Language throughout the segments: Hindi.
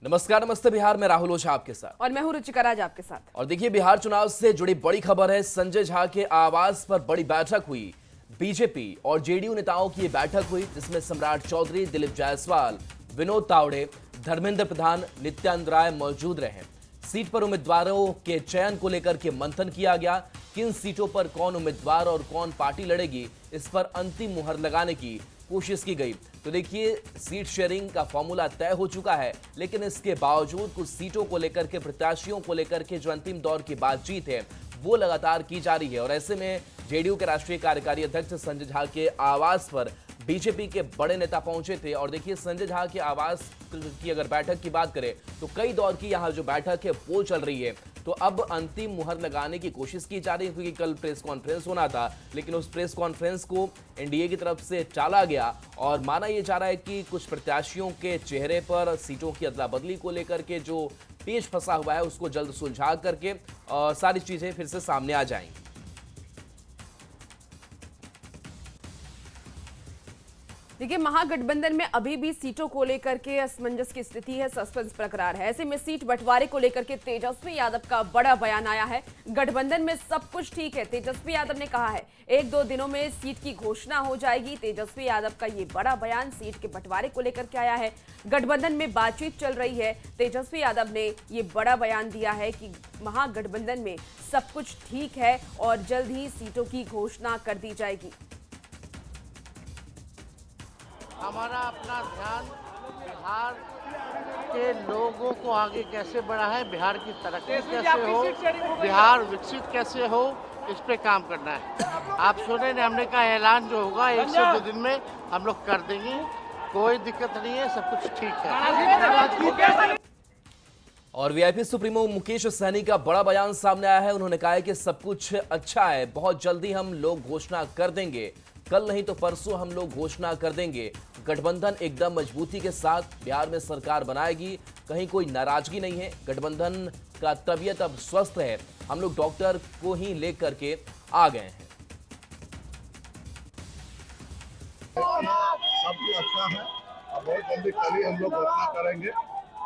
नमस्कार, नमस्ते बिहार में राहुल ओझा आपके साथ। और मैं हूं रुचिका राज आपके साथ। और देखिए, बिहार चुनाव से जुड़ी बड़ी खबर है। संजय झा के आवास पर बड़ी बैठक हुई। बीजेपी और जेडीयू नेताओं की ये बैठक हुई, जिसमें सम्राट चौधरी, दिलीप जायसवाल, विनोद तावड़े, धर्मेंद्र प्रधान, नित्यानंद राय मौजूद रहे। सीट पर उम्मीदवारों के चयन को लेकर के मंथन किया गया। किन सीटों पर कौन उम्मीदवार और कौन पार्टी लड़ेगी, इस पर अंतिम मुहर लगाने की कोशिश की गई। तो देखिए, सीट शेयरिंग का फॉर्मूला तय हो चुका है, लेकिन इसके बावजूद कुछ सीटों को लेकर के, प्रत्याशियों को लेकर के जो अंतिम दौर की बातचीत है वो लगातार की जा रही है। और ऐसे में जेडीयू के राष्ट्रीय कार्यकारी अध्यक्ष संजय झा के आवास पर बीजेपी के बड़े नेता पहुंचे थे। और देखिए, संजय झा के आवास की अगर बैठक की बात करें तो कई दौर की यहां जो बैठक है वो चल रही है। तो अब अंतिम मुहर लगाने की कोशिश की जा रही है, क्योंकि कल प्रेस कॉन्फ्रेंस होना था, लेकिन उस प्रेस कॉन्फ्रेंस को एनडीए की तरफ से टाला गया। और माना यह जा रहा है कि कुछ प्रत्याशियों के चेहरे पर सीटों की अदला बदली को लेकर के जो पेच फंसा हुआ है उसको जल्द सुलझा करके सारी चीजें फिर से सामने आ जाएंगी। देखिए, महागठबंधन में अभी भी सीटों को लेकर के असमंजस की स्थिति है, सस्पेंस बरकरार है। ऐसे में सीट बंटवारे को लेकर के तेजस्वी यादव का बड़ा बयान आया है। गठबंधन में सब कुछ ठीक है, तेजस्वी यादव ने कहा है। 1-2 दिनों में सीट की घोषणा हो जाएगी। तेजस्वी यादव का ये बड़ा बयान सीट के बंटवारे को लेकर के आया है। गठबंधन में बातचीत चल रही है। तेजस्वी यादव ने ये बड़ा बयान दिया है कि महागठबंधन में सब कुछ ठीक है और जल्द ही सीटों की घोषणा कर दी जाएगी। हमारा अपना ध्यान बिहार के लोगों को आगे कैसे बढ़ा है, बिहार की तरक्की कैसे हो, बिहार विकसित कैसे हो, इस पे काम करना है। आप सुने ने, हमने कहा ऐलान जो होगा 1 से 2 दिन में हम लोग कर देंगे। कोई दिक्कत नहीं है, सब कुछ ठीक है। और वीआईपी सुप्रीमो मुकेश सहनी का बड़ा बयान सामने आया है। उन्होंने कहा है कि सब कुछ अच्छा है, बहुत जल्दी हम लोग घोषणा कर देंगे, कल नहीं तो परसों हम लोग घोषणा कर देंगे। गठबंधन एकदम मजबूती के साथ बिहार में सरकार बनाएगी, कहीं कोई नाराजगी नहीं है। गठबंधन का तबीयत अब स्वस्थ है, हम लोग डॉक्टर को ही लेकर के आ गए हैं। सब कुछ अच्छा है, अब बहुत जल्दी कल ही हम लोग घोषणा करेंगे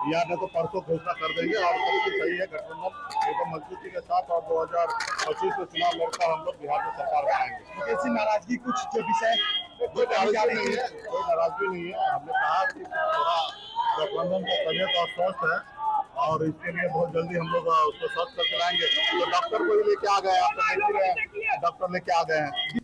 या न तो परसों घोषणा कर देंगे। और सब कुछ सही है, गठबंधन एकदम मजबूती के साथ और 2025 में चुनाव लड़कर हम लोग बिहार में सरकार बनाएंगे। ऐसी नाराजगी कुछ जो विषय कोई नाराजगी नहीं है, कोई नाराजगी नहीं है। हमने कहा कि थोड़ा गठबंधन का तबियत और स्वस्थ है और इसके लिए बहुत जल्दी हम लोग उसको स्वस्थ करके लाएंगे। तो डॉक्टर को ही लेके आ गए, आप तो देख ही रहे हैं, डॉक्टर लेके आ गए हैं।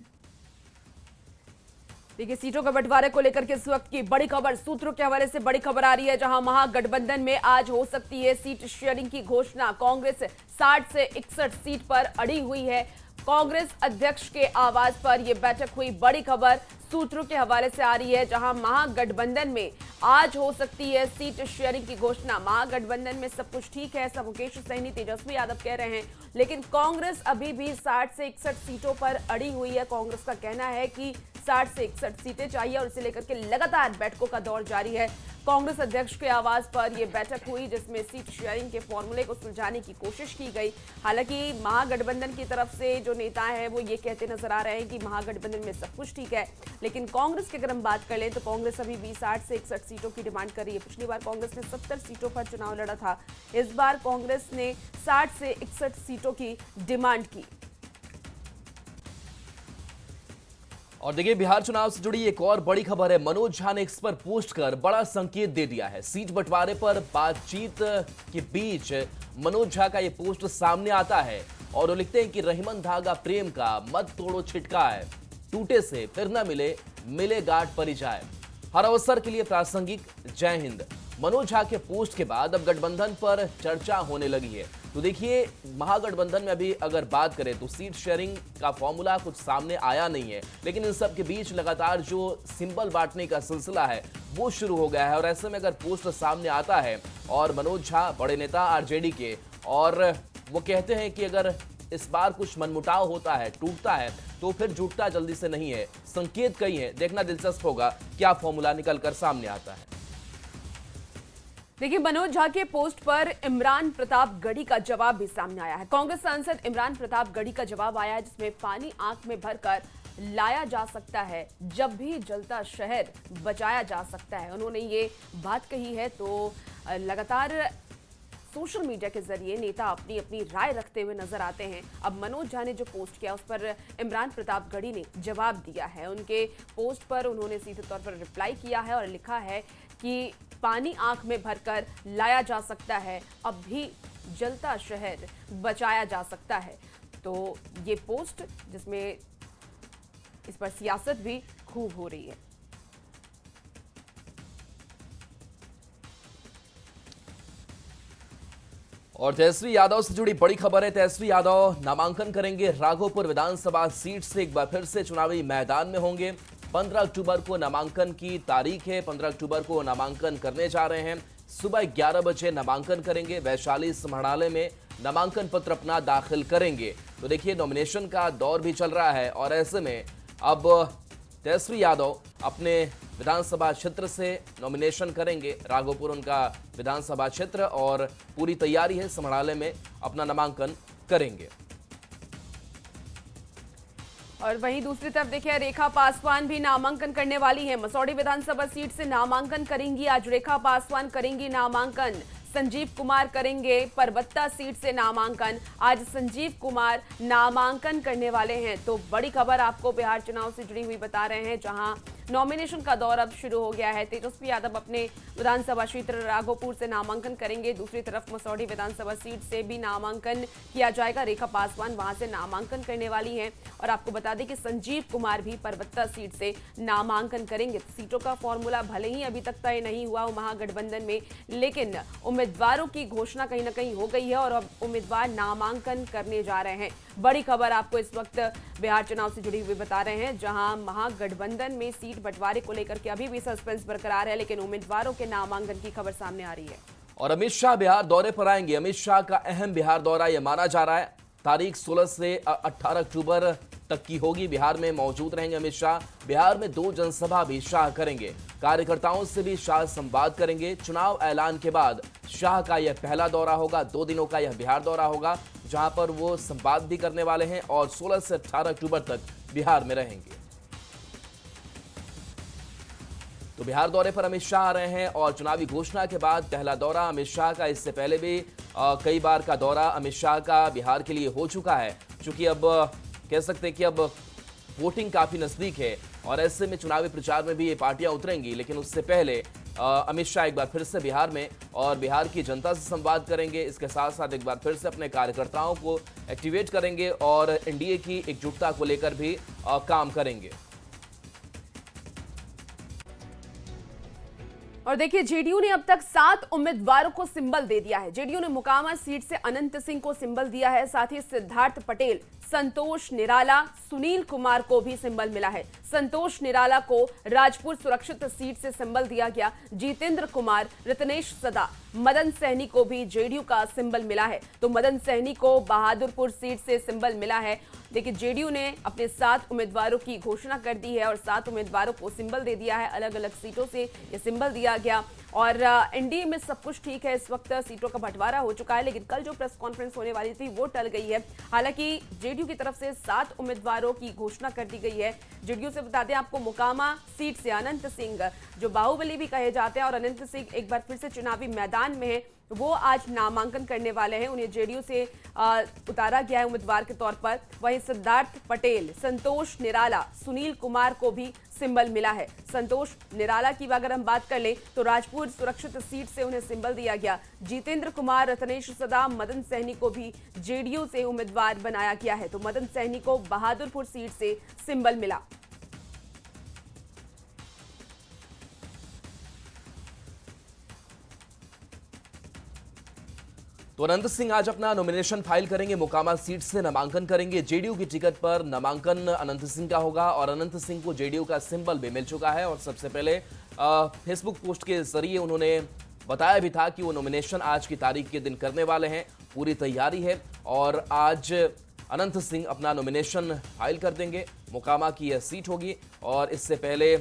देखिए, सीटों के बंटवारे को लेकर के इस वक्त की बड़ी खबर, सूत्रों के हवाले से बड़ी खबर आ रही है, जहां महागठबंधन में आज हो सकती है सीट शेयरिंग की घोषणा। कांग्रेस 60 से 61 सीट पर अड़ी हुई है। कांग्रेस अध्यक्ष के आवास पर यह बैठक हुई। बड़ी खबर सूत्रों के हवाले से आ रही है, जहां महागठबंधन में आज हो सकती है सीट शेयरिंग की घोषणा। महागठबंधन में सब कुछ ठीक है, ऐसा मुकेश सहनी, तेजस्वी यादव कह रहे हैं, लेकिन कांग्रेस अभी भी 60 से 61 सीटों पर अड़ी हुई है। कांग्रेस का कहना है कि 60 से 61 सीटें चाहिए और इसे लेकर के लगातार बैठकों का दौर जारी है। कांग्रेस अध्यक्ष के आवास पर यह बैठक हुई, जिसमें सीट शेयरिंग के फॉर्मूले को सुलझाने की कोशिश की गई। हालांकि महागठबंधन की तरफ से जो नेता हैं वो ये कहते नजर आ रहे हैं कि महागठबंधन में सब कुछ ठीक है, लेकिन कांग्रेस की अगर हम बात कर लें तो कांग्रेस अभी भी 60 से 61 सीटों की डिमांड कर रही है। पिछली बार कांग्रेस ने 70 सीटों पर चुनाव लड़ा था, इस बार कांग्रेस ने 60 से 61 सीटों की डिमांड की। और देखिए, बिहार चुनाव से जुड़ी एक और बड़ी खबर है। मनोज झा ने इस पर पोस्ट कर बड़ा संकेत दे दिया है। सीट बंटवारे पर बातचीत के बीच मनोज झा का ये पोस्ट सामने आता है और वो लिखते हैं कि रहीमन धागा प्रेम का, मत तोड़ो छिटका है, टूटे से फिर न मिले, मिले गांठ परी जाए, हर अवसर के लिए प्रासंगिक, जय हिंद। मनोज झा के पोस्ट के बाद अब गठबंधन पर चर्चा होने लगी है। तो देखिए, महागठबंधन में अभी अगर बात करें तो सीट शेयरिंग का फॉर्मूला कुछ सामने आया नहीं है, लेकिन इन सब के बीच लगातार जो सिंबल बांटने का सिलसिला है वो शुरू हो गया है। और ऐसे में अगर पोस्ट सामने आता है और मनोज झा बड़े नेता आरजेडी के, और वो कहते हैं कि अगर इस बार कुछ मनमुटाव होता है, टूटता है, तो फिर जुटता जल्दी से नहीं है। संकेत कई है, देखना दिलचस्प होगा क्या फॉर्मूला निकल कर सामने आता है। देखिए, मनोज झा के पोस्ट पर इमरान प्रताप गढ़ी का जवाब भी सामने आया है। कांग्रेस सांसद इमरान प्रताप गढ़ी का जवाब आया है, जिसमें पानी आंख में भरकर लाया जा सकता है, जब भी जलता शहर बचाया जा सकता है। उन्होंने ये बात कही है। तो लगातार सोशल मीडिया के जरिए नेता अपनी अपनी राय रखते हुए नजर आते हैं। अब मनोज झा ने जो पोस्ट किया उस पर इमरान प्रतापगढ़ी ने जवाब दिया है। उनके पोस्ट पर उन्होंने सीधे तौर पर रिप्लाई किया है और लिखा है कि पानी आंख में भरकर लाया जा सकता है, अब भी जलता शहर बचाया जा सकता है। तो ये पोस्ट जिसमें इस पर सियासत भी खूब हो रही है। और तेजस्वी यादव से जुड़ी बड़ी खबर है। तेजस्वी यादव नामांकन करेंगे। राघोपुर विधानसभा सीट से एक बार फिर से चुनावी मैदान में होंगे। 15 अक्टूबर को नामांकन की तारीख है। 15 अक्टूबर को नामांकन करने जा रहे हैं। सुबह 11 बजे नामांकन करेंगे। वैशाली समाहरणालय में नामांकन पत्र अपना दाखिल करेंगे। तो देखिए, नॉमिनेशन का दौर भी चल रहा है और ऐसे में अब तेजस्वी यादव अपने विधानसभा क्षेत्र से नॉमिनेशन करेंगे। राघोपुर उनका विधानसभा क्षेत्र और पूरी तैयारी है, समाहरणालय में अपना नामांकन करेंगे। और वहीं दूसरी तरफ देखिए, रेखा पासवान भी नामांकन करने वाली है। मसौढ़ी विधानसभा सीट से नामांकन करेंगी। आज रेखा पासवान करेंगी नामांकन। संजीव कुमार करेंगे परबत्ता सीट से नामांकन। आज संजीव कुमार नामांकन करने वाले हैं। तो बड़ी खबर आपको बिहार चुनाव से जुड़ी हुई बता रहे हैं, जहां नॉमिनेशन का दौर अब शुरू हो गया है। तेजस्वी यादव अपने विधानसभा क्षेत्र राघोपुर से नामांकन करेंगे। दूसरी तरफ मसौढ़ी विधानसभा सीट से भी नामांकन किया जाएगा। रेखा पासवान वहां से नामांकन करने वाली हैं। और आपको बता दें कि संजीव कुमार भी परबत्ता सीट से नामांकन करेंगे। सीटों का फॉर्मूला भले ही अभी तक तय नहीं हुआ महागठबंधन में, लेकिन उम्मीदवारों की घोषणा कहीं ना कहीं हो गई है और अब उम्मीदवार नामांकन करने जा रहे हैं। बड़ी खबर आपको इस वक्त बिहार चुनाव से जुड़ी हुई बता रहे हैं, जहां महागठबंधन में सीट बंटवारे को लेकर के अभी भी सस्पेंस बरकरार है, लेकिन उम्मीदवारों के नामांकन की खबर सामने आ रही है। और अमित शाह बिहार दौरे पर आएंगे। अमित शाह का अहम बिहार दौरा यह माना जा रहा है। तारीख 16 से 18 अक्टूबर तक की होगी। बिहार में मौजूद रहेंगे अमित शाह। बिहार में 2 जनसभा भी शाह करेंगे। कार्यकर्ताओं से भी शाह संवाद करेंगे। चुनाव ऐलान के बाद शाह का यह पहला दौरा होगा। 2 दिनों का यह बिहार दौरा होगा, जहां पर वो संवाद भी करने वाले हैं और 16 से 18 अक्टूबर तक बिहार में रहेंगे। तो बिहार दौरे पर अमित शाह आ रहे हैं और चुनावी घोषणा के बाद पहला दौरा अमित शाह का। इससे पहले भी कई बार का दौरा अमित शाह का बिहार के लिए हो चुका है, क्योंकि अब कह सकते हैं कि अब वोटिंग काफी नजदीक है और ऐसे में चुनावी प्रचार में भी ये पार्टियां उतरेंगी। लेकिन उससे पहले अमित शाह एक बार फिर से बिहार में और बिहार की जनता से संवाद करेंगे। इसके साथ साथ एक बार फिर से अपने कार्यकर्ताओं को एक्टिवेट करेंगे और एनडीए की एकजुटता को लेकर भी काम करेंगे। और देखिए, जेडीयू ने अब तक 7 उम्मीदवारों को सिंबल दे दिया है। जेडीयू ने मोकामा सीट से अनंत सिंह को सिंबल दिया है। साथ ही सिद्धार्थ पटेल, संतोष निराला, सुनील कुमार को भी सिंबल मिला है। संतोष निराला को राजपुर सुरक्षित सीट से सिंबल दिया गया। जितेंद्र कुमार, रत्नेश सदा, मदन सहनी को भी जेडीयू का सिंबल मिला है। तो मदन सहनी को बहादुरपुर सीट से सिंबल मिला है। देखिए, जेडीयू ने अपने 7 उम्मीदवारों की घोषणा कर दी है और 7 उम्मीदवारों को सिंबल दे दिया है। अलग अलग सीटों से ये सिंबल दिया गया और एनडीए में सब कुछ ठीक है। इस वक्त सीटों का बंटवारा हो चुका है, लेकिन कल जो प्रेस कॉन्फ्रेंस होने वाली थी वो टल गई है। हालांकि जेडीयू की तरफ से 7 उम्मीदवारों की घोषणा कर दी गई है। जेडीयू से बता दें आपको, मोकामा सीट से अनंत सिंह, जो बाहुबली भी कहे जाते हैं और अनंत सिंह एक बार फिर से चुनावी मैदान में है, वो आज नामांकन करने वाले हैं। उन्हें जेडीयू से उतारा गया है उम्मीदवार के तौर पर। वहीं सिद्धार्थ पटेल, संतोष निराला, सुनील कुमार को भी सिंबल मिला है। संतोष निराला की अगर हम बात कर लें तो राजपुर सुरक्षित सीट से उन्हें सिंबल दिया गया। जितेंद्र कुमार, रत्नेश सदा, मदन सहनी को भी जेडीयू से उम्मीदवार बनाया गया है। तो मदन सहनी को बहादुरपुर सीट से सिंबल मिला। तो अनंत सिंह आज अपना नॉमिनेशन फाइल करेंगे। मोकामा सीट से नामांकन करेंगे। जेडीयू की टिकट पर नामांकन अनंत सिंह का होगा और अनंत सिंह को जेडीयू का सिंबल भी मिल चुका है। और सबसे पहले फेसबुक पोस्ट के जरिए उन्होंने बताया भी था कि वो नॉमिनेशन आज की तारीख के दिन करने वाले हैं। पूरी तैयारी है और आज अनंत सिंह अपना नॉमिनेशन फाइल कर देंगे। मोकामा की यह सीट होगी और इससे पहले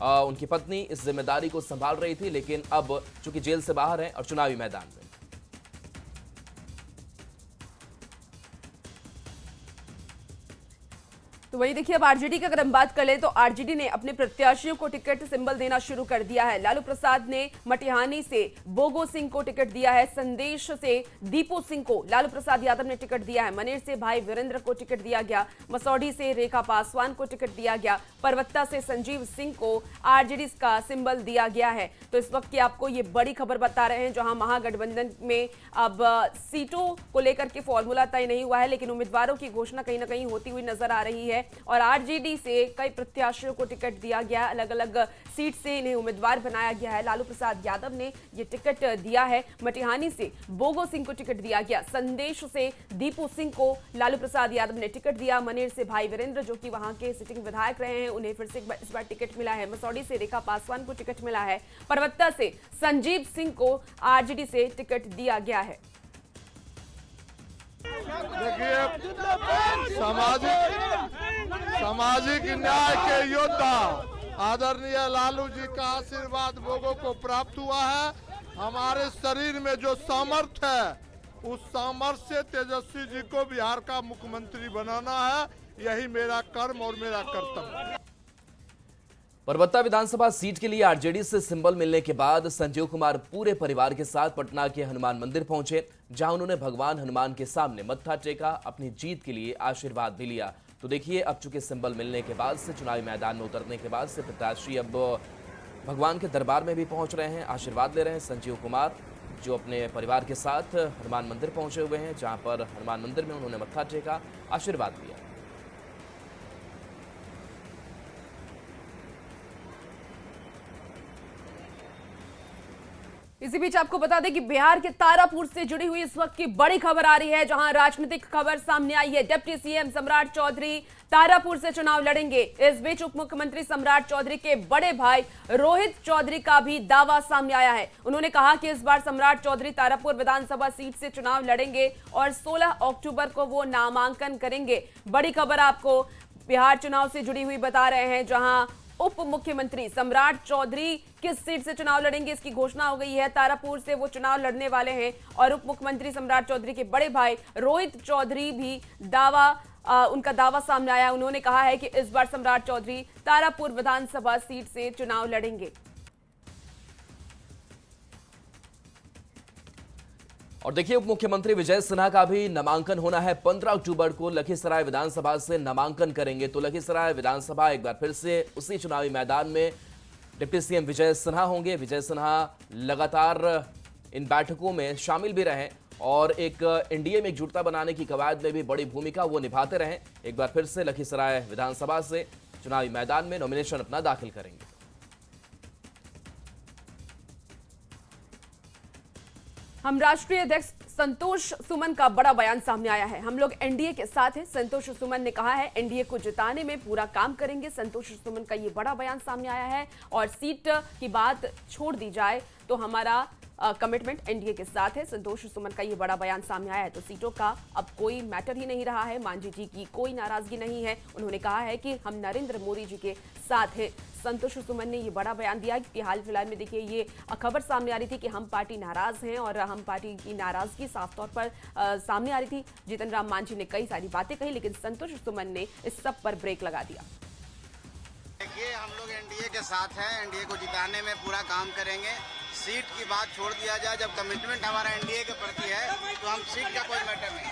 उनकी पत्नी इस जिम्मेदारी को संभाल रही थी, लेकिन अब चूंकि जेल से बाहर है और चुनावी मैदान में। तो वही देखिए, अब आरजेडी की अगर हम बात कर लें तो आरजेडी ने अपने प्रत्याशियों को टिकट सिंबल देना शुरू कर दिया है। लालू प्रसाद ने मटिहानी से बोगो सिंह को टिकट दिया है, संदेश से दीपू सिंह को लालू प्रसाद यादव ने टिकट दिया है, मनेर से भाई वीरेंद्र को टिकट दिया गया, मसौडी से रेखा पासवान को टिकट दिया गया, परवत्ता से संजीव सिंह को आरजेडी का सिंबल दिया गया है। तो इस वक्त की आपको ये बड़ी खबर बता रहे हैं, जहां महागठबंधन में अब सीटों को लेकर के फॉर्मूला तय नहीं हुआ है, लेकिन उम्मीदवारों की घोषणा कहीं ना कहीं होती हुई नजर आ रही है और आरजेडी से कई प्रत्याशियों को टिकट दिया गया, अलग अलग सीट से इन्हें उम्मीदवार बनाया गया है। लालू प्रसाद यादव ने ये टिकट दिया है, मटिहानी से बोगो सिंह को टिकट दिया गया, संदेश से दीपू सिंह को लालू प्रसाद यादव ने टिकट दिया, मनेर से भाई वीरेंद्र जो कि वहां के सिटिंग विधायक रहे हैं उन्हें फिर से इस बार टिकट मिला है, मसौडी से रेखा पासवान को टिकट मिला है, परवत्ता से संजीव सिंह को आरजेडी से टिकट दिया गया है। देखिए, सामाजिक न्याय के योद्धा आदरणीय लालू जी का आशीर्वाद लोगों को प्राप्त हुआ है। हमारे शरीर में जो सामर्थ्य है उस सामर्थ्य से तेजस्वी जी को बिहार का मुख्यमंत्री बनाना है, यही मेरा कर्म और मेरा कर्तव्य है। परबत्ता विधानसभा सीट के लिए आरजेडी से सिंबल मिलने के बाद संजीव कुमार पूरे परिवार के साथ पटना के हनुमान मंदिर पहुंचे, जहां उन्होंने भगवान हनुमान के सामने मत्था टेका, अपनी जीत के लिए आशीर्वाद भी लिया। तो देखिए, अब चूंकि सिंबल मिलने के बाद से, चुनावी मैदान में उतरने के बाद से प्रत्याशी अब भगवान के दरबार में भी पहुंच रहे हैं, आशीर्वाद ले रहे हैं। संजीव कुमार जो अपने परिवार के साथ हनुमान मंदिर पहुंचे हुए हैं, जहां पर हनुमान मंदिर में उन्होंने मत्था टेका, आशीर्वाद लिया। इसी बीच आपको बता दें कि बिहार के तारापुर से जुड़ी हुई इस वक्त की बड़ी खबर आ रही है, जहां राजनीतिक खबर सामने आई है। डिप्टी सीएम सम्राट चौधरी तारापुर से चुनाव लड़ेंगे। इस बीच उप मुख्यमंत्री सम्राट चौधरी के बड़े भाई रोहित चौधरी का भी दावा सामने आया है। उन्होंने कहा कि इस बार सम्राट चौधरी तारापुर विधानसभा सीट से चुनाव लड़ेंगे और 16 अक्टूबर को वो नामांकन करेंगे। बड़ी खबर आपको बिहार चुनाव से जुड़ी हुई बता रहे हैं, जहां उप मुख्यमंत्री सम्राट चौधरी किस सीट से चुनाव लड़ेंगे इसकी घोषणा हो गई है। तारापुर से वो चुनाव लड़ने वाले हैं और उप मुख्यमंत्री सम्राट चौधरी के बड़े भाई रोहित चौधरी भी उनका दावा सामने आया। उन्होंने कहा है कि इस बार सम्राट चौधरी तारापुर विधानसभा सीट से चुनाव लड़ेंगे। और देखिए, उप मुख्यमंत्री विजय सिन्हा का भी नामांकन होना है। 15 अक्टूबर को लखीसराय विधानसभा से नामांकन करेंगे। तो लखीसराय विधानसभा एक बार फिर से उसी चुनावी मैदान में डिप्टी सीएम विजय सिन्हा होंगे। विजय सिन्हा लगातार इन बैठकों में शामिल भी रहे और एक एनडीए में एकजुटता बनाने की कवायद में भी बड़ी भूमिका वो निभाते रहे। एक बार फिर से लखीसराय विधानसभा से चुनावी मैदान में नॉमिनेशन अपना दाखिल करेंगे। हम राष्ट्रीय अध्यक्ष संतोष सुमन का बड़ा बयान सामने आया है। हम लोग एनडीए के साथ हैं, संतोष सुमन ने कहा है एनडीए को जिताने में पूरा काम करेंगे। संतोष सुमन का ये बड़ा बयान सामने आया है और सीट की बात छोड़ दी जाए तो हमारा कमिटमेंट एनडीए के साथ है। संतोष सुमन का ये बड़ा बयान सामने आया है। तो सीटों का अब कोई मैटर ही नहीं रहा है, मांझी जी की कोई नाराजगी नहीं है। उन्होंने कहा है कि हम नरेंद्र मोदी जी के साथ हैं। संतोष सुमन ने ये बड़ा बयान दिया कि हाल फिलहाल में देखिए ये खबर सामने आ रही थी कि हम पार्टी नाराज हैं और हम पार्टी की नाराजगी साफ तौर पर सामने आ रही थी। जीतन राम मांझी ने कई सारी बातें कही, लेकिन संतोष सुमन ने इस सब पर ब्रेक लगा दिया। देखिए, हम लोग एनडीए के साथ हैं, एनडीए को जिताने में पूरा काम करेंगे। सीट की बात छोड़ दिया जाए, जब कमिटमेंट हमारा एनडीए के प्रति है तो हम सीट का कोई मैटर नहीं।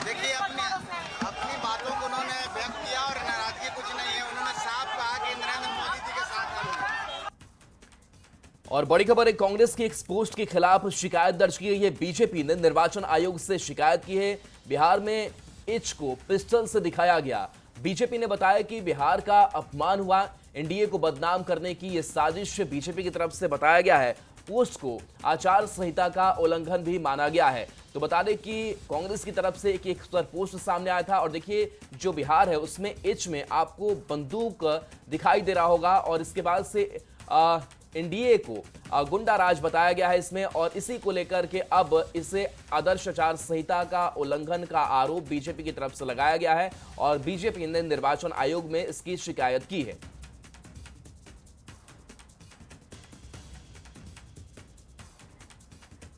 देखिए, अपनी बातों को उन्होंने व्यक्त किया और नाराजगी कुछ नहीं है। उन्होंने साफ कहा कि नरेंद्र मोदी जी के साथ हम। और बड़ी खबर है, कांग्रेस की एक पोस्ट के खिलाफ शिकायत दर्ज की गई है। बीजेपी ने निर्वाचन आयोग से शिकायत की है। बिहार में एच को पिस्टल से दिखाया गया। बीजेपी ने बताया कि बिहार का अपमान हुआ, एनडीए को बदनाम करने की यह साजिश बीजेपी की तरफ से बताया गया है। पोस्ट को आचार संहिता का उल्लंघन भी माना गया है। तो बता दें कि कांग्रेस की तरफ से एक पोस्ट सामने आया था और देखिए जो बिहार है उसमें एच में आपको बंदूक दिखाई दे रहा होगा और इसके बाद से एनडीए को गुंडा राज बताया गया है इसमें, और इसी को लेकर के अब इसे आदर्श आचार संहिता का उल्लंघन का आरोप बीजेपी की तरफ से लगाया गया है और बीजेपी ने निर्वाचन आयोग में इसकी शिकायत की है।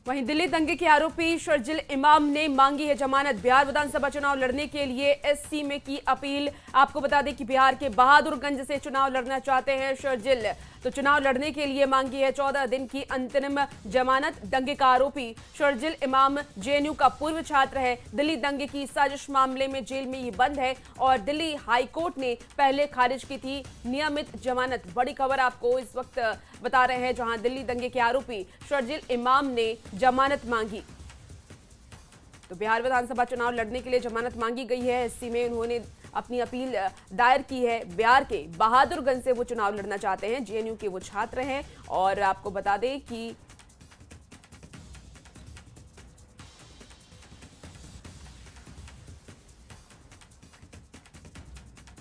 वहीं दिल्ली दंगे के आरोपी शर्जिल इमाम ने मांगी है जमानत। बिहार विधानसभा चुनाव लड़ने के लिए एससी में की अपील। आपको बता दें कि बिहार के बहादुरगंज से चुनाव लड़ना चाहते हैं शर्जिल, तो चुनाव लड़ने के लिए मांगी है 14 दिन की अंतरिम जमानत। दंगे का आरोपी शर्जिल इमाम जेएनयू का पूर्व छात्र है। दिल्ली दंगे की साजिश मामले में जेल में ये बंद है और दिल्ली हाईकोर्ट ने पहले खारिज की थी नियमित जमानत। बड़ी खबर आपको इस वक्त बता रहे हैं, जहां दिल्ली दंगे के आरोपी शर्जिल इमाम ने जमानत मांगी। तो बिहार विधानसभा चुनाव लड़ने के लिए जमानत मांगी गई है। एससी में उन्होंने अपनी अपील दायर की है। बिहार के बहादुरगंज से वो चुनाव लड़ना चाहते हैं, जेएनयू के वो छात्र हैं। और आपको बता दें कि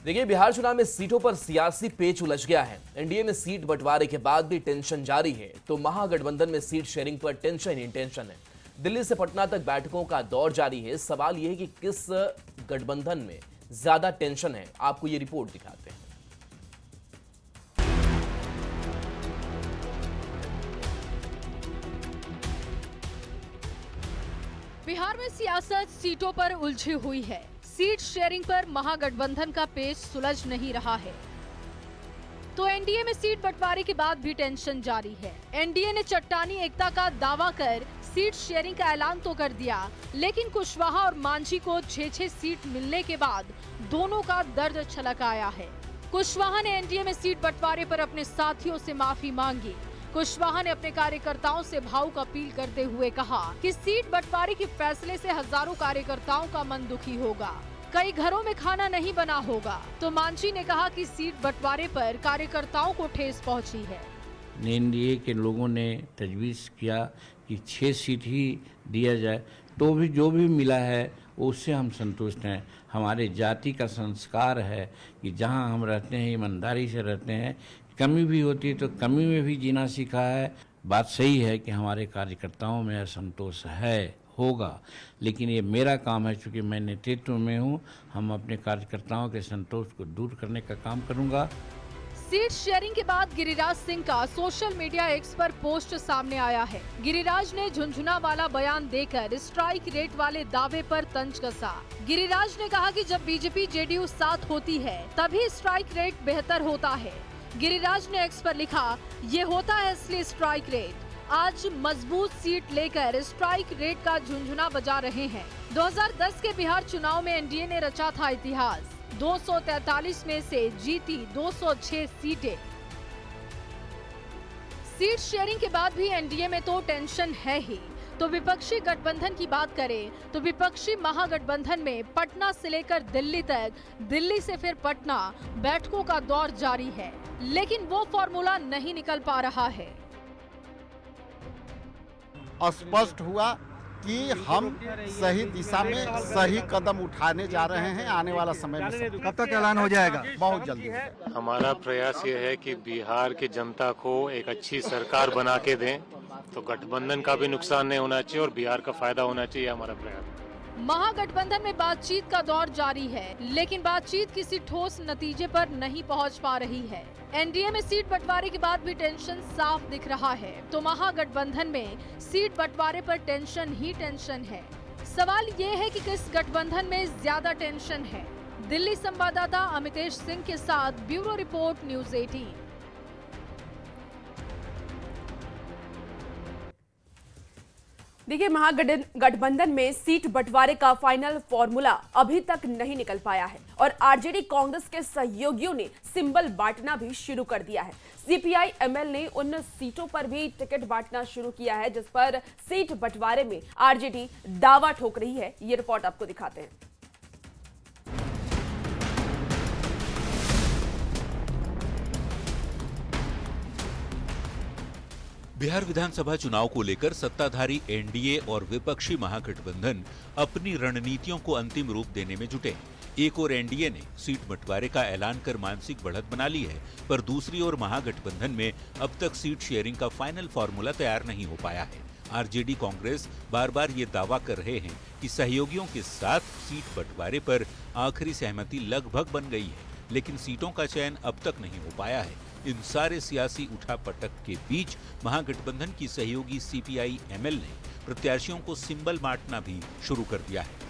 देखिए, बिहार चुनाव में सीटों पर सियासी पेच उलझ गया है। एनडीए में सीट बंटवारे के बाद भी टेंशन जारी है, तो महागठबंधन में सीट शेयरिंग पर टेंशन ही टेंशन है। दिल्ली से पटना तक बैठकों का दौर जारी है। सवाल यह है कि किस गठबंधन में ज्यादा टेंशन है। आपको ये रिपोर्ट दिखाते हैं। बिहार में सियासत सीटों पर उलझी हुई है। सीट शेयरिंग पर महागठबंधन का पेच सुलझ नहीं रहा है, तो एनडीए में सीट बंटवारे के बाद भी टेंशन जारी है। एनडीए ने चट्टानी एकता का दावा कर सीट शेयरिंग का ऐलान तो कर दिया, लेकिन कुशवाहा और मांझी को 6-6 सीट मिलने के बाद दोनों का दर्द छलक आया है। कुशवाहा ने एनडीए में सीट बंटवारे पर अपने साथियों से माफी मांगी। कुशवाहा ने अपने कार्यकर्ताओं से भावुक अपील करते हुए कहा कि सीट बंटवारे के फैसले से हजारों कार्यकर्ताओं का मन दुखी होगा, कई घरों में खाना नहीं बना होगा। तो मांझी ने कहा कि सीट बंटवारे पर कार्यकर्ताओं को ठेस पहुंची है। एनडीए के लोगों ने तजवीज़ किया कि 6 सीट ही दिया जाए, तो भी जो भी मिला है उससे हम संतुष्ट हैं। हमारे जाति का संस्कार है कि जहां हम रहते हैं ईमानदारी से रहते हैं। कमी भी होती है तो कमी में भी जीना सीखा है। बात सही है कि हमारे कार्यकर्ताओं में असंतोष है, होगा, लेकिन ये मेरा काम है, चूँकि मैं नेतृत्व में हूँ। हम अपने कार्यकर्ताओं के संतोष को दूर करने का काम करूँगा। सीट शेयरिंग के बाद गिरिराज सिंह का सोशल मीडिया एक्स पर पोस्ट सामने आया है। गिरिराज ने झुंझुना वाला बयान देकर स्ट्राइक रेट वाले दावे पर तंज कसा। गिरिराज ने कहा कि जब बीजेपी जेडीयू साथ होती है तभी स्ट्राइक रेट बेहतर होता है। गिरिराज ने एक्स पर लिखा, ये होता है असली स्ट्राइक रेट। आज मजबूत सीट लेकर स्ट्राइक रेट का झुंझुना बजा रहे हैं। 2010 के बिहार चुनाव में एनडीए ने रचा था इतिहास। 243 में से जीती 206 सीटें। सीट शेयरिंग के बाद भी एनडीए में तो टेंशन है ही। तो विपक्षी गठबंधन की बात करें तो विपक्षी महागठबंधन में पटना से लेकर दिल्ली तक, दिल्ली से फिर पटना बैठकों का दौर जारी है, लेकिन वो फॉर्मूला नहीं निकल पा रहा है। स्पष्ट हुआ कि हम सही दिशा में सही कदम उठाने जा रहे हैं। आने वाला समय में कब तक ऐलान हो जाएगा? बहुत जल्दी। हमारा प्रयास ये है कि बिहार की जनता को एक अच्छी सरकार बना के दें, तो गठबंधन का भी नुकसान नहीं होना चाहिए और बिहार का फायदा होना चाहिए, हमारा प्रयास। महागठबंधन में बातचीत का दौर जारी है, लेकिन बातचीत किसी ठोस नतीजे पर नहीं पहुंच पा रही है। एनडीए में सीट बंटवारे के बाद भी टेंशन साफ दिख रहा है, तो महागठबंधन में सीट बंटवारे पर टेंशन ही टेंशन है। सवाल ये है कि किस गठबंधन में ज्यादा टेंशन है। दिल्ली संवाददाता अमितेश सिंह के साथ ब्यूरो रिपोर्ट, न्यूज़ 18। देखिए, महागठबंधन में सीट बंटवारे का फाइनल फॉर्मूला अभी तक नहीं निकल पाया है और आरजेडी कांग्रेस के सहयोगियों ने सिंबल बांटना भी शुरू कर दिया है। सीपीआई एमएल ने उन सीटों पर भी टिकट बांटना शुरू किया है जिस पर सीट बंटवारे में आरजेडी दावा ठोक रही है। ये रिपोर्ट आपको दिखाते हैं। बिहार विधानसभा चुनाव को लेकर सत्ताधारी एनडीए और विपक्षी महागठबंधन अपनी रणनीतियों को अंतिम रूप देने में जुटे हैं। एक ओर एनडीए ने सीट बंटवारे का ऐलान कर मानसिक बढ़त बना ली है, पर दूसरी ओर महागठबंधन में अब तक सीट शेयरिंग का फाइनल फॉर्मूला तैयार नहीं हो पाया है। आरजेडी कांग्रेस बार बार ये दावा कर रहे हैं कि सहयोगियों के साथ सीट बंटवारे पर आखिरी सहमति लगभग बन गई है, लेकिन सीटों का चयन अब तक नहीं हो पाया है। इन सारे सियासी उठापटक के बीच महागठबंधन की सहयोगी CPI-ML ने प्रत्याशियों को सिंबल बांटना भी शुरू कर दिया है।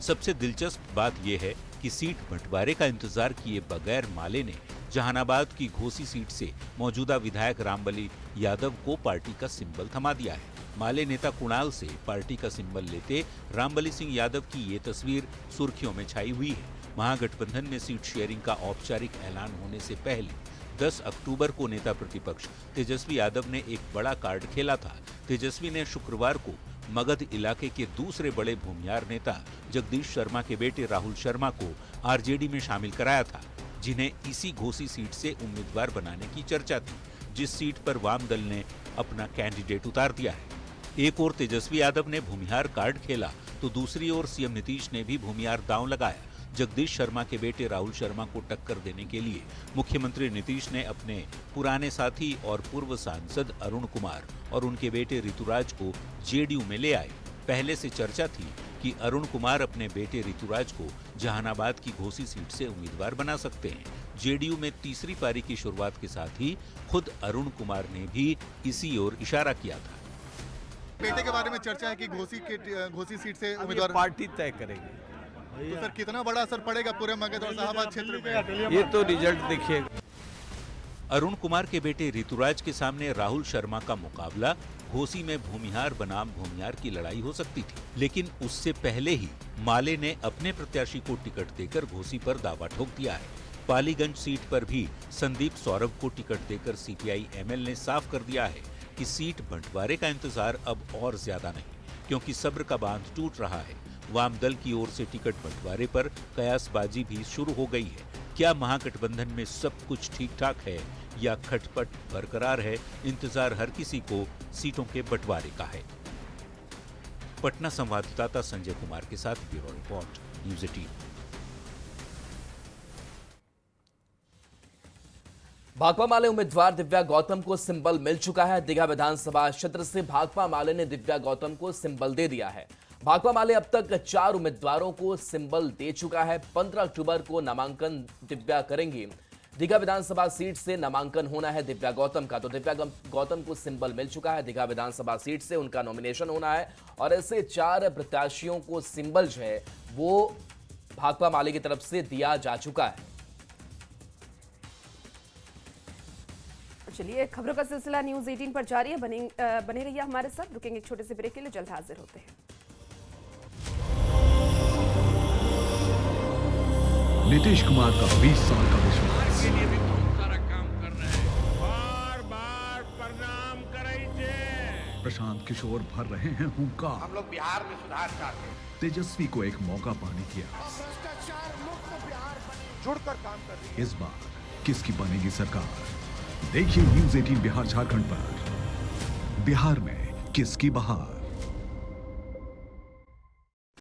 सबसे दिलचस्प बात यह है कि सीट बंटवारे का इंतजार किए बगैर माले ने जहानाबाद की घोसी सीट से मौजूदा विधायक रामबली यादव को पार्टी का सिंबल थमा दिया है। माले नेता कुणाल से पार्टी का सिंबल लेते रामबली सिंह यादव की ये तस्वीर सुर्खियों में छाई हुई है। महागठबंधन में सीट शेयरिंग का औपचारिक ऐलान होने से पहले 10 अक्टूबर को नेता प्रतिपक्ष तेजस्वी यादव ने एक बड़ा कार्ड खेला था। तेजस्वी ने शुक्रवार को मगध इलाके के दूसरे बड़े भूमियार नेता जगदीश शर्मा के बेटे राहुल शर्मा को आरजेडी में शामिल कराया था, जिन्हें इसी घोसी सीट से उम्मीदवार बनाने की चर्चा थी, जिस सीट पर वाम दल ने अपना कैंडिडेट उतार दिया है। एक ओर तेजस्वी यादव ने भूमिहार कार्ड खेला तो दूसरी ओर सीएम नीतीश ने भी भूमिहार दांव लगाया। जगदीश शर्मा के बेटे राहुल शर्मा को टक्कर देने के लिए मुख्यमंत्री नीतीश ने अपने पुराने साथी और पूर्व सांसद अरुण कुमार और उनके बेटे ऋतुराज को जेडीयू में ले आए। पहले से चर्चा थी कि अरुण कुमार अपने बेटे ऋतुराज को जहानाबाद की घोसी सीट से उम्मीदवार बना सकते हैं। जेडीयू में तीसरी पारी की शुरुआत के साथ ही खुद अरुण कुमार ने भी इसी ओर इशारा किया था। बेटे के बारे में चर्चा है कि घोसी सीट से उम्मीदवार पार्टी तय करेगी। तो सर कितना बड़ा असर पड़ेगा पूरे मगध और शाहबाद क्षेत्र में? ये तो रिजल्ट देखिएगा। अरुण कुमार के बेटे ऋतुराज के सामने राहुल शर्मा का मुकाबला घोसी में भूमिहार बनाम भूमिहार की लड़ाई हो सकती थी, लेकिन उससे पहले ही माले ने अपने प्रत्याशी को टिकट देकर घोसी पर दावा ठोक दिया है। पालीगंज सीट पर भी संदीप सौरभ को टिकट देकर CPI-ML ने साफ कर दिया है कि सीट बंटवारे का इंतजार अब और ज्यादा नहीं, क्योंकि सब्र का बांध टूट रहा है। वाम दल की ओर से टिकट बंटवारे पर कयासबाजी भी शुरू हो गई है। क्या महागठबंधन में सब कुछ ठीक ठाक है या खटपट बरकरार है? इंतजार हर किसी को सीटों के बंटवारे का है। पटना संवाददाता संजय कुमार के साथ ब्यूरो रिपोर्ट, न्यूज़ 18। भाकपा माले उम्मीदवार दिव्या गौतम को सिंबल मिल चुका है। दीघा विधानसभा क्षेत्र से भाकपा माले ने दिव्या गौतम को सिंबल दे दिया है। भाकपा माले अब तक 4 उम्मीदवारों को सिंबल दे चुका है। 15 अक्टूबर को नामांकन दिव्या करेंगी। दीघा विधानसभा सीट से नामांकन होना है दिव्या गौतम का, तो दिव्या गौतम को सिंबल मिल चुका है। दीघा विधानसभा सीट से उनका नॉमिनेशन होना है और ऐसे 4 प्रत्याशियों को सिंबल जो है वो भाकपा माले की तरफ से दिया जा चुका है। चलिए, खबरों का सिलसिला न्यूज़ 18 पर जारी है। बने रहिए हमारे साथ। रुकेंगे एक छोटे से ब्रेक के लिए, जल्द हाजिर होते हैं। नीतीश कुमार का 20 साल का विश्वास के लिए भी बहुत सारा काम कर रहे हैं। बार बार प्रणाम करे। प्रशांत किशोर भर रहे हैं हुंकार। हम लोग बिहार में सुधार चाहते हैं। तेजस्वी को एक मौका पाने की आस। भ्रष्टाचार मुक्त बिहार बने, जुड़कर काम कर रही है। इस बार किसकी बनेगी सरकार? देखिए न्यूज़ 18 बिहार झारखंड पर। बिहार में किसकी बहार?